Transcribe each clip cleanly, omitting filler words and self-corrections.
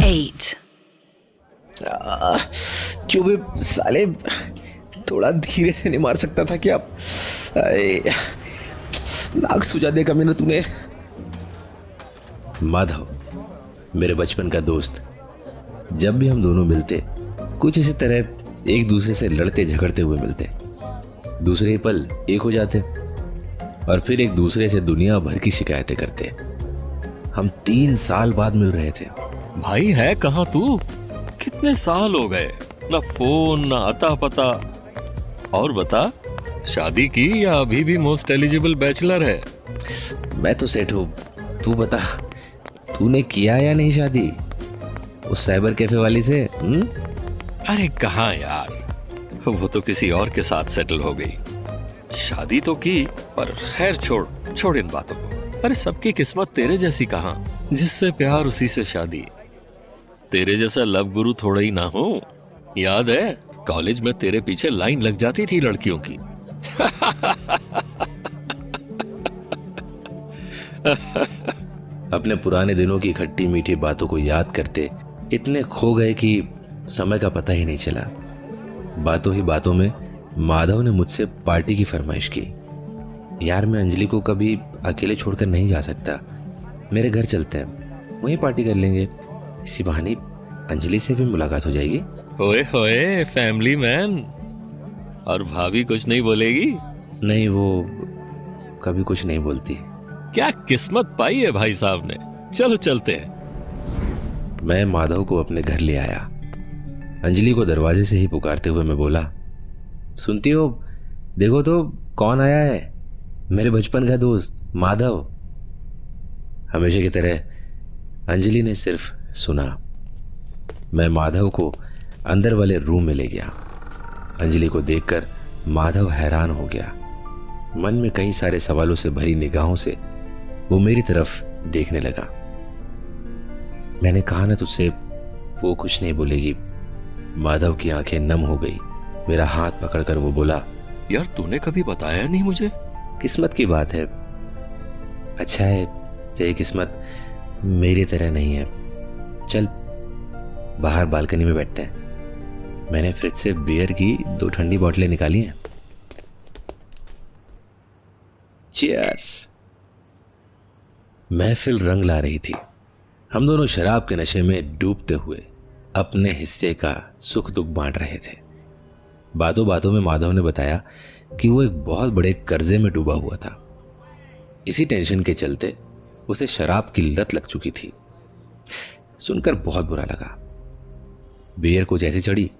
8. क्यों भी साले थोड़ा धीरे से नहीं मार सकता था क्या? नाक सुझा दे कमीना तूने। माधव, मेरे बचपन का दोस्त, जब भी हम दोनों मिलते कुछ इसी तरह एक दूसरे से लड़ते झगड़ते हुए मिलते, दूसरे ही पल एक हो जाते और फिर एक दूसरे से दुनिया भर की शिकायतें करते। हम 3 साल बाद मिल रहे थे। भाई है कहाँ तू? कितने साल हो गए, ना फोन ना अता पता। और बता, शादी की या अभी भी मोस्ट एलिजिबल बैचलर है? मैं तो सेठ हूँ, तू बता, तूने किया या नहीं शादी उस साइबर कैफे वाली से? अरे कहाँ यार, वो तो किसी और के साथ सेटल हो गई। शादी तो की, पर खैर छोड़ इन बातों को। अरे सबकी किस्मत तेरे जैसी कहाँ, जिससे प्यार उसी से शादी। तेरे जैसा लव गुरु थोड़ा ही ना हो। याद है कॉलेज में तेरे पीछे लाइन लग जाती थी लड़कियों की। अपने पुराने दिनों की खट्टी मीठी बातों को याद करते इतने खो गए कि समय का पता ही नहीं चला। बातों ही बातों में माधव ने मुझसे पार्टी की फरमाइश की। यार, मैं अंजलि को कभी अकेले छोड़कर नहीं जा सकता, मेरे घर चलते हैं, वहीं पार्टी कर लेंगे। इसी बहाने अंजलि से भी मुलाकात हो जाएगी। ओए होए, फैमिली मैन। और भाभी कुछ नहीं बोलेगी? नहीं, वो कभी कुछ नहीं बोलती। क्या किस्मत पाई है भाई साहब ने। चलो चलते हैं। मैं माधव को अपने घर ले आया। अंजलि को दरवाजे से ही पुकारते हुए मैं बोला, सुनती हो? देखो तो कौन आया है, मेरे बचपन का दोस्त माधव। हमेशा की तरह अंजलि ने सिर्फ सुना। मैं माधव को अंदर वाले रूम में ले गया। अंजलि को देखकर माधव हैरान हो गया। मन में कई सारे सवालों से भरी निगाहों से वो मेरी तरफ देखने लगा। मैंने कहा ना तुझसे, वो कुछ नहीं बोलेगी। माधव की आंखें नम हो गई। मेरा हाथ पकड़कर वो बोला, यार तूने कभी बताया नहीं मुझे। किस्मत की बात है। अच्छा है तेरी किस्मत मेरी तरह नहीं है। चल बाहर बालकनी में बैठते हैं। मैंने फ्रिज से बियर की 2 ठंडी बोतलें निकाली हैं। चीयर्स। महफिल रंग ला रही थी। हम दोनों शराब के नशे में डूबते हुए अपने हिस्से का सुख दुख बांट रहे थे। बातों बातों में माधव ने बताया कि वो एक बहुत बड़े कर्जे में डूबा हुआ था। इसी टेंशन के चलते उसे शराब की लत लग चुकी थी। सुनकर बहुत बुरा लगा। बियर कुछ ऐसी चढ़ी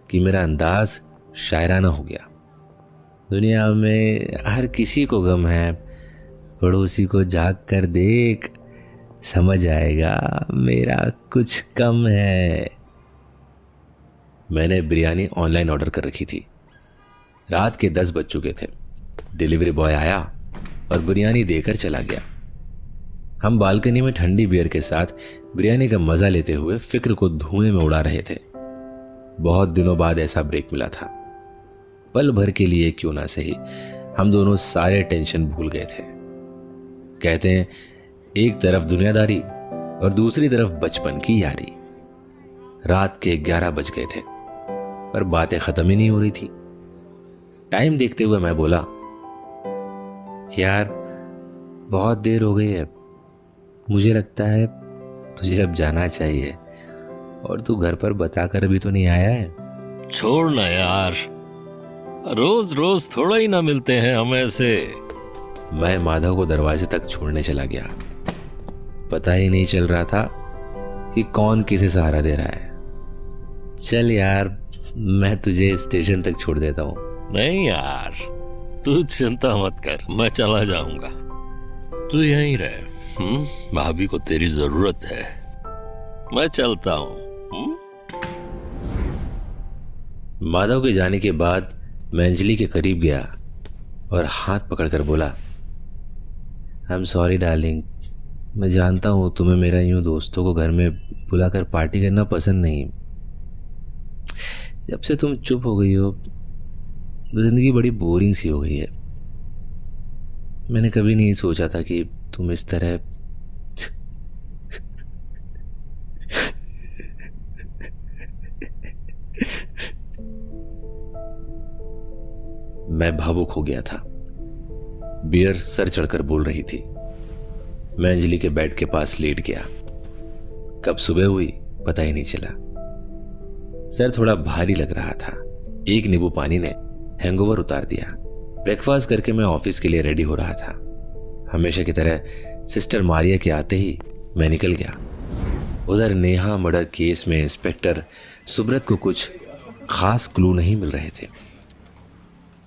कि मेरा अंदाज शायराना हो गया। दुनिया में हर किसी को गम है, पड़ोसी को जाग कर देख, समझ आएगा मेरा कुछ कम है। मैंने बिरयानी ऑनलाइन ऑर्डर कर रखी थी। रात के 10 बज चुके थे। डिलीवरी बॉय आया और बिरयानी देकर चला गया। हम बालकनी में ठंडी बियर के साथ बिरयानी का मजा लेते हुए फिक्र को धुएं में उड़ा रहे थे। बहुत दिनों बाद ऐसा ब्रेक मिला था। पल भर के लिए क्यों ना सही, हम दोनों सारे टेंशन भूल गए थे। कहते हैं एक तरफ दुनियादारी और दूसरी तरफ बचपन की यारी। रात के 11 बज गए थे पर बातें खत्म ही नहीं हो रही थी। टाइम देखते हुए मैं बोला, यार बहुत देर हो गई है, मुझे लगता है तुझे अब जाना चाहिए। और तू घर पर बताकर भी तो नहीं आया है। छोड़ ना यार, रोज रोज थोड़ा ही ना मिलते हैं हम ऐसे। मैं माधव को दरवाजे तक छोड़ने चला गया। पता ही नहीं चल रहा था कि कौन किसे सहारा दे रहा है। चल यार, मैं तुझे स्टेशन तक छोड़ देता हूँ। नहीं यार, तू चिंता मत कर, मैं चला जाऊंगा, तू यहीं रह। भाभी को तेरी जरूरत है, मैं चलता हूँ। माधव के जाने के बाद मैं अंजलि के करीब गया और हाथ पकड़कर बोला, आई एम सॉरी डार्लिंग, मैं जानता हूँ तुम्हें मेरा यूं दोस्तों को घर में बुलाकर पार्टी करना पसंद नहीं। जब से तुम चुप हो गई हो जिंदगी बड़ी बोरिंग सी हो गई है। मैंने कभी नहीं सोचा था कि तुम इस तरह मैं भावुक हो गया था। बियर सर चढ़कर बोल रही थी। मैं अंजलि के बेड के पास लेट गया। कब सुबह हुई पता ही नहीं चला। सर थोड़ा भारी लग रहा था। एक नींबू पानी ने हैंगओवर उतार दिया। ब्रेकफास्ट करके मैं ऑफिस के लिए रेडी हो रहा था। हमेशा की तरह सिस्टर मारिया के आते ही मैं निकल गया। उधर नेहा मर्डर केस में इंस्पेक्टर सुब्रत को कुछ खास क्लू नहीं मिल रहे थे।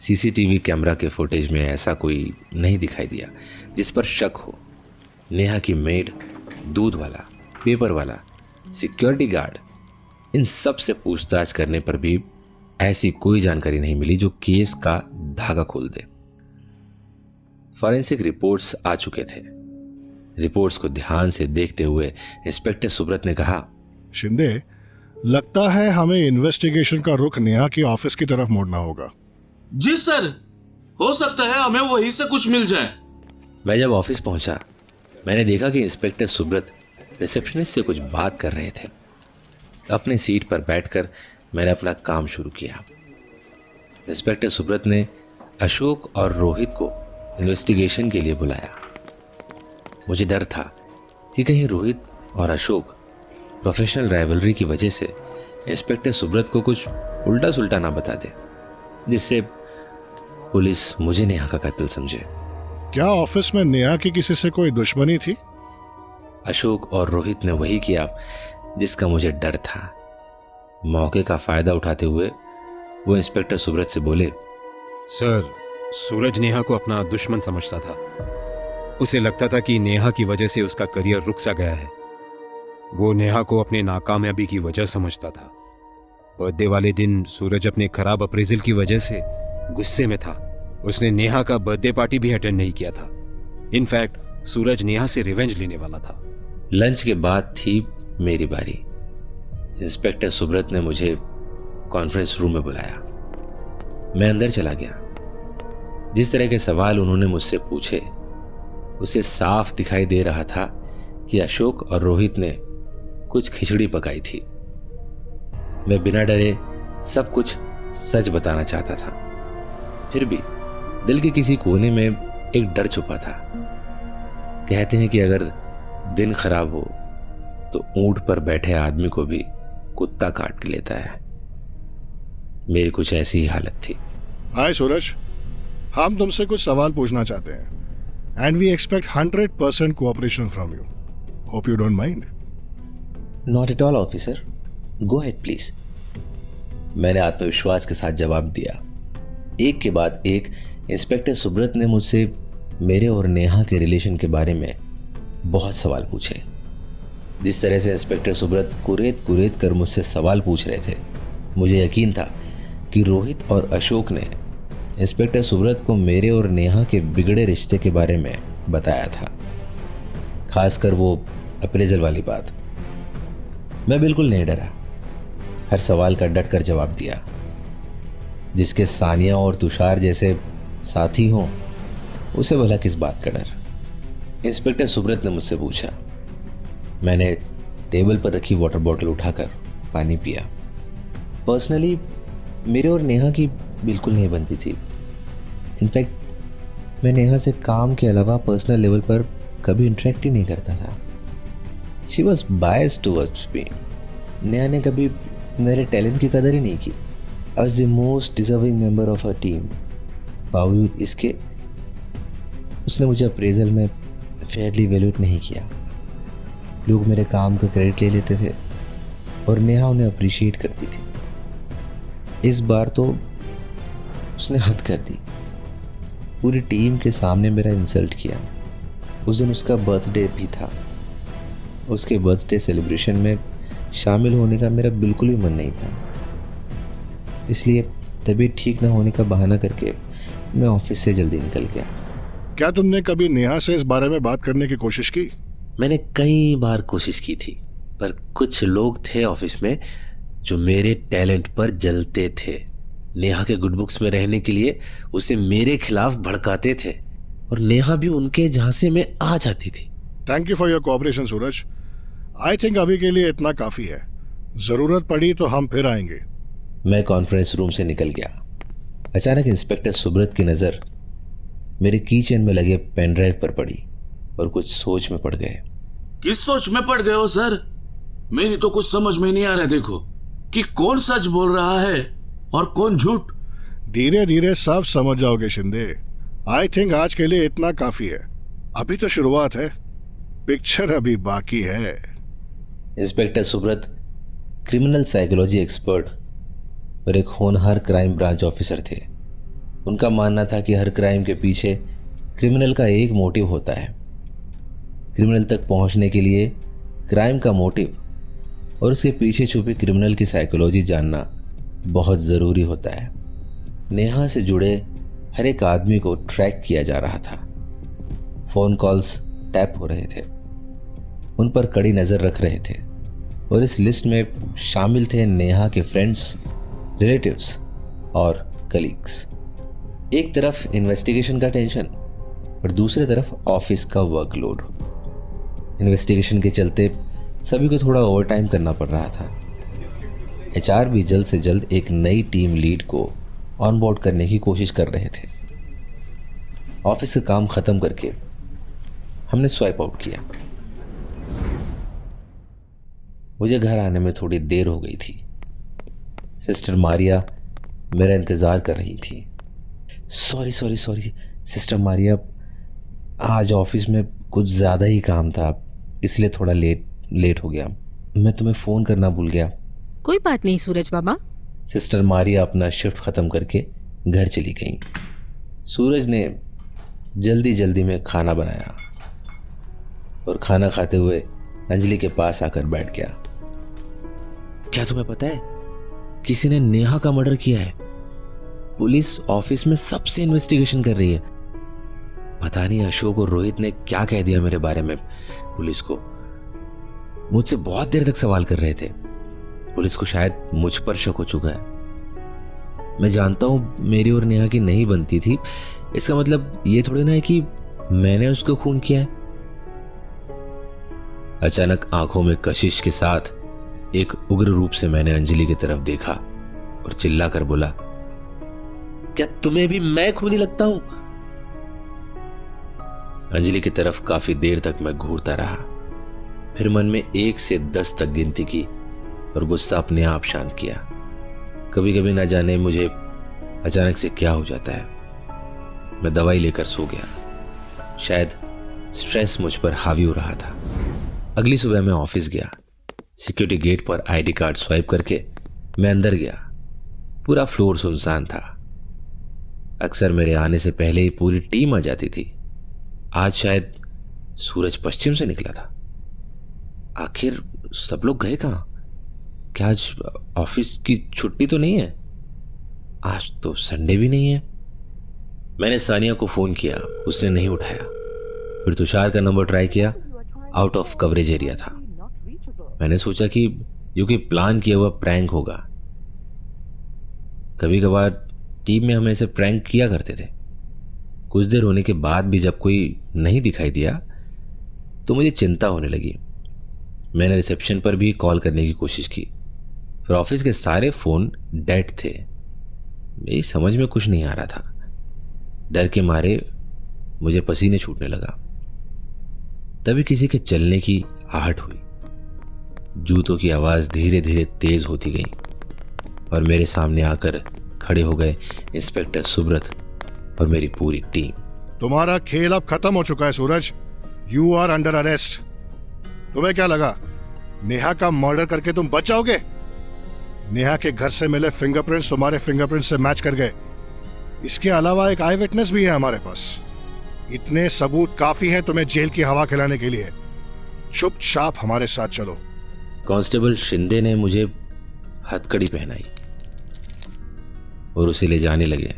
सीसीटीवी कैमरा के फुटेज में ऐसा कोई नहीं दिखाई दिया जिस पर शक हो। नेहा की मेड, दूध वाला, पेपर वाला, सिक्योरिटी गार्ड, इन सब से पूछताछ करने पर भी ऐसी कोई जानकारी नहीं मिली जो केस का धागा खोल दे। फॉरेंसिक रिपोर्ट्स आ चुके थे। रिपोर्ट्स को ध्यान से देखते हुए इंस्पेक्टर सुब्रत ने कहा, शिंदे, लगता है हमें इन्वेस्टिगेशन का रुख नेहा की ऑफिस की तरफ मोड़ना होगा। जी सर, हो सकता है हमें वहीं से कुछ मिल जाए। मैं जब ऑफिस पहुंचा मैंने देखा कि इंस्पेक्टर सुब्रत रिसेप्शनिस्ट से कुछ बात कर रहे थे। अपने सीट पर बैठकर मैंने अपना काम शुरू किया। इंस्पेक्टर सुब्रत ने अशोक और रोहित को इन्वेस्टिगेशन के लिए बुलाया। मुझे डर था कि कहीं रोहित और अशोक प्रोफेशनल राइवलरी की वजह से इंस्पेक्टर सुब्रत को कुछ उल्टा सुल्टा ना बता दे, जिससे पुलिस मुझे नेहा का कातिल समझे। क्या ऑफिस में नेहा की किसी से कोई दुश्मनी थी? अशोक और रोहित ने वही किया जिसका मुझे डर था। मौके का फायदा उठाते हुए वो इंस्पेक्टर सुब्रत से बोले, सर, सूरज नेहा को अपना दुश्मन समझता था। उसे लगता था कि नेहा की वजह से उसका करियर रुक सा गया है। वो नेहा को अपने नाकामयाबी की वजह समझता था। बर्थडे वाले दिन सूरज अपने खराब अप्रेजल की वजह से गुस्से में था। उसने नेहा का बर्थडे पार्टी भी अटेंड नहीं किया था। इनफैक्ट सूरज नेहा से रिवेंज लेने वाला था। लंच के बाद थी मेरी बारी। इंस्पेक्टर सुब्रत ने मुझे कॉन्फ्रेंस रूम में बुलाया। मैं अंदर चला गया। जिस तरह के सवाल उन्होंने मुझसे पूछे उसे साफ दिखाई दे रहा था कि अशोक और रोहित ने कुछ खिचड़ी पकाई थी। मैं बिना डरे सब कुछ सच बताना चाहता था। फिर भी दिल के किसी कोने में एक डर छुपा था। कहते हैं कि अगर दिन खराब हो तो ऊंट पर बैठे आदमी को भी कुत्ता काट लेता है। मेरी कुछ ऐसी ही हालत थी। हाय सूरज, हम तुमसे कुछ सवाल पूछना चाहते हैं and we expect 100% cooperation from you. Hope you don't mind. Not at all officer, go ahead please. मैंने आत्मविश्वास के साथ जवाब दिया। एक के बाद एक इंस्पेक्टर सुब्रत ने मुझसे मेरे और नेहा के रिलेशन के बारे में बहुत सवाल पूछे। जिस तरह से इंस्पेक्टर सुब्रत कुरेद कुरेद कर मुझसे सवाल पूछ रहे थे, मुझे यकीन था कि रोहित और अशोक ने इंस्पेक्टर सुब्रत को मेरे और नेहा के बिगड़े रिश्ते के बारे में बताया था, खासकर वो अप्रेजल वाली बात। मैं बिल्कुल नहीं डरा। हर सवाल का डट कर जवाब दिया। जिसके सानिया और तुषार जैसे साथी हों उसे भला किस बात का डर। इंस्पेक्टर सुब्रत ने मुझसे पूछा। मैंने टेबल पर रखी वाटर बॉटल उठाकर पानी पिया। पर्सनली मेरे और नेहा की बिल्कुल नहीं बनती थी। इनफैक्ट मैं नेहा से काम के अलावा पर्सनल लेवल पर कभी इंटरेक्ट ही नहीं करता था। She was biased towards me. Neha ने कभी मेरे टैलेंट की कदर ही नहीं की। I was the most deserving member of a team. बावजूद इसके उसने मुझे अप्रेजल में फेयरली वैल्यूट नहीं किया। लोग मेरे काम का क्रेडिट ले लेते थे और नेहा उन्हें अप्रिशिएट करती थी। इस बार तो उसने हद कर दी। पूरी टीम के सामने मेरा इंसल्ट किया। उस दिन उसका बर्थडे भी था। उसके बर्थडे सेलिब्रेशन में शामिल होने का मेरा बिल्कुल भी मन नहीं था। इसलिए तबीयत ठीक न होने का बहाना करके मैं ऑफिस से जल्दी निकल गया। क्या तुमने कभी नेहा से इस बारे में बात करने की कोशिश की? मैंने कई बार कोशिश की थी, पर कुछ लोग थे ऑफिस में जो मेरे टैलेंट पर जलते थे। नेहा के गुड बुक्स में रहने के लिए उसे मेरे खिलाफ भड़काते थे और नेहा भी उनके झांसे में आ जाती थी। Thank you for your cooperation Suraj. I think अभी के लिए इतना काफी है। जरूरत पड़ी तो हम फिर आएंगे। मैं कॉन्फ्रेंस रूम से निकल गया। अचानक इंस्पेक्टर सुब्रत की नज़र मेरे की चेन में लगे पेन ड्राइव पर पड़ी और कुछ सोच में पड़ गए। किस सोच में पड़ गए हो सर? मेरी तो कुछ समझ में नहीं आ रहा है। देखो कि कौन सच बोल रहा है और कौन झूठ। धीरे धीरे सब समझ जाओगे शिंदे। आई थिंक आज के लिए इतना काफी है। अभी तो शुरुआत है, पिक्चर अभी बाकी है। Inspector Subrata criminal psychology expert और एक होनहार क्राइम ब्रांच ऑफिसर थे। उनका मानना था कि हर क्राइम के पीछे क्रिमिनल का एक मोटिव होता है। क्रिमिनल तक पहुंचने के लिए क्राइम का मोटिव और उसके पीछे छुपी क्रिमिनल की साइकोलॉजी जानना बहुत ज़रूरी होता है। नेहा से जुड़े हर एक आदमी को ट्रैक किया जा रहा था। फ़ोन कॉल्स टैप हो रहे थे, उन पर कड़ी नज़र रख रहे थे और इस लिस्ट में शामिल थे नेहा के फ्रेंड्स, रिलेटिव्स और कलीग्स। एक तरफ इन्वेस्टिगेशन का टेंशन और दूसरी तरफ ऑफिस का वर्कलोड। इन्वेस्टिगेशन के चलते सभी को थोड़ा ओवरटाइम करना पड़ रहा था। एचआर भी जल्द से जल्द एक नई टीम लीड को ऑनबोर्ड करने की कोशिश कर रहे थे। ऑफिस का काम ख़त्म करके हमने स्वाइप आउट किया। मुझे घर आने में थोड़ी देर हो गई थी। सिस्टर मारिया मेरा इंतज़ार कर रही थी। सॉरी सिस्टर मारिया, आज ऑफिस में कुछ ज़्यादा ही काम था, इसलिए थोड़ा लेट हो गया। मैं तुम्हें फ़ोन करना भूल गया। कोई बात नहीं सूरज बाबा। सिस्टर मारिया अपना शिफ्ट ख़त्म करके घर चली गई। सूरज ने जल्दी जल्दी में खाना बनाया और खाना खाते हुए अंजलि के पास आकर बैठ गया। क्या तुम्हें पता है, किसी ने नेहा का मर्डर किया है। पुलिस ऑफिस में सबसे इन्वेस्टिगेशन कर रही है। पता नहीं अशोक और रोहित ने क्या कह दिया मेरे बारे में पुलिस को। मुझसे बहुत देर तक सवाल कर रहे थे। पुलिस को शायद मुझ पर शक हो चुका है। मैं जानता हूं मेरी और नेहा की नहीं बनती थी, इसका मतलब ये थोड़ी ना है कि मैंने उसको खून किया है। अचानक आंखों में कशिश के साथ एक उग्र रूप से मैंने अंजलि की तरफ देखा और चिल्लाकर बोला, क्या तुम्हें भी मैं खूनी लगता हूं? अंजलि की तरफ काफी देर तक मैं घूरता रहा, फिर मन में 1 से 10 तक गिनती की और गुस्सा अपने आप शांत किया। कभी कभी ना जाने मुझे अचानक से क्या हो जाता है। मैं दवाई लेकर सो गया। शायद स्ट्रेस मुझ पर हावी हो रहा था। अगली सुबह मैं ऑफिस गया। सिक्योरिटी गेट पर आईडी कार्ड स्वाइप करके मैं अंदर गया। पूरा फ्लोर सुनसान था। अक्सर मेरे आने से पहले ही पूरी टीम आ जाती थी। आज शायद सूरज पश्चिम से निकला था। आखिर सब लोग गए कहाँ? क्या आज ऑफिस की छुट्टी तो नहीं है? आज तो संडे भी नहीं है। मैंने सानिया को फ़ोन किया, उसने नहीं उठाया। फिर तुषार का नंबर ट्राई किया, आउट ऑफ कवरेज एरिया था। मैंने सोचा कि ये कोई प्लान किया हुआ प्रैंक होगा। कभी कभार टीम में हम ऐसे प्रैंक किया करते थे। कुछ देर होने के बाद भी जब कोई नहीं दिखाई दिया तो मुझे चिंता होने लगी। मैंने रिसेप्शन पर भी कॉल करने की कोशिश की, फिर ऑफिस के सारे फ़ोन डेड थे। मेरी समझ में कुछ नहीं आ रहा था। डर के मारे मुझे पसीने छूटने लगा। तभी किसी के चलने की आहट हुई। जूतों की आवाज़ धीरे धीरे तेज होती गई और मेरे सामने आकर खड़े हो गए इंस्पेक्टर सुब्रत और मेरी पूरी टीम। तुम्हारा खेल अब खत्म हो चुका है Suraj. You are under arrest. तुम्हें क्या लगा नेहा का मर्डर करके तुम बच जाओगे? नेहा के घर से मिले फिंगरप्रिंट्स तुम्हारे फिंगरप्रिंट्स से मैच कर गए। इसके अलावा एक आई विटनेस भी है हमारे पास। इतने सबूत काफी हैं तुम्हें जेल की हवा खिलाने के लिए। चुपचाप हमारे साथ चलो। कांस्टेबल शिंदे ने मुझे हथकड़ी पहनाई और उसे ले जाने लगे।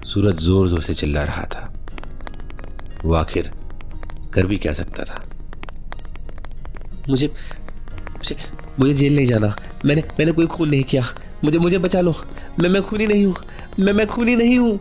सूरज जोर जोर से चिल्ला रहा था। वो आखिर कर भी क्या सकता था। मुझे जेल नहीं जाना। मैंने कोई खून नहीं किया। मुझे बचा लो। मैं खूनी नहीं हूं। मैं खूनी नहीं हूं।